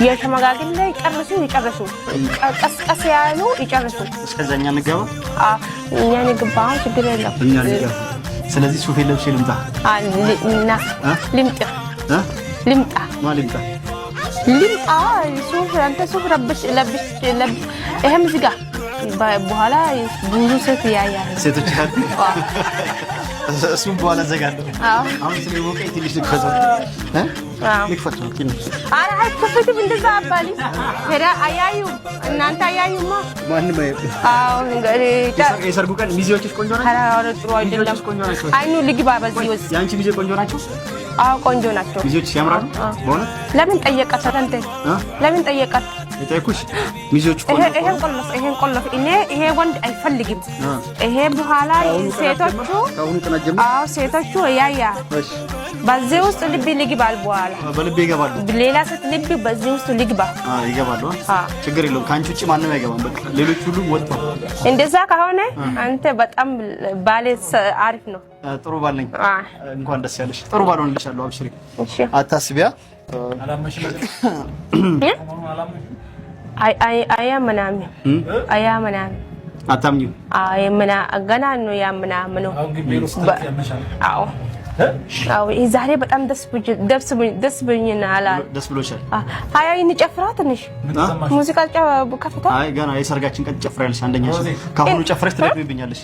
የሸመጋግል ላይ ይጨርሱ ቀስ ያሉ ይጨርሱ እስከዛኛ ንገባ እኛ ንግባ ችግር የለም እኛ ንገባ ስለዚህ ሱፍ ለብሼ ልምጣ እና ልምጣ ማልምጣ ሱፍ አንተ ሱፍ ለብሽ ይሄም ዝጋ በኋላ ብዙ ሴት ያያል ሴቶች ካሉ እሱም በኋላ ዘጋለሁ አሁን ስለሞቀኝ ትንሽ ልክፈተው ልክፈተው ትንሽ አረ አይከፈትም እንደዛ አባሊ ሄዳ አያዩ እናንተ አያዩማ ማንንም እንግዲህ የሰርጉ ቀን ሚዜዎችሽ ቆንጆ ናቸው አረ ጥሩ አይደለም አይኑ ልግባ በዚህ ወስ ያንቺ ሚዜ ቆንጆ ናቸው ቆንጆ ናቸው ሚዜዎች ያምራሉ በእውነት ለምን ጠየቀት አንተ ለምን ጠየቀት የጠየኩሽ ሚዜዎች ይሄን ቆለፍ እኔ ይሄ ወንድ አይፈልግም ይሄ በኋላ ሴቶቹ ያያ በዚህ ውስጥ ልብ ይገባል በኋላ በልብ ይገባሉ ሌላ ሴት ልብ በዚህ ውስጥ ይገባ ይገባሉ ችግር የለውም ካንቺ ውጪ ማንንም አይገባም በቃ ሌሎች ሁሉ ወጥተው እንደዛ ከሆነ አንተ በጣም ባለ አሪፍ ነው ጥሩ ባለኝ እንኳን ደስ ያለሽ ጥሩ ባል ሆንልሻለሁ አብሽሪ እሺ አታስቢያ አያ ምናምን አታምኚ ምና ገና ነው ያ ምናምን ነው አዎ ዛሬ በጣም ደስ ብሎኛል ደስ ብሎሻል አያ እንጨፍራ ትንሽ ሙዚቃ ከፍታ አይ ገና የሰርጋችን ቀን ጨፍራለሽ አንደኛሽ ካሁኑ ጨፍረሽ ትደግሚብኛለሽ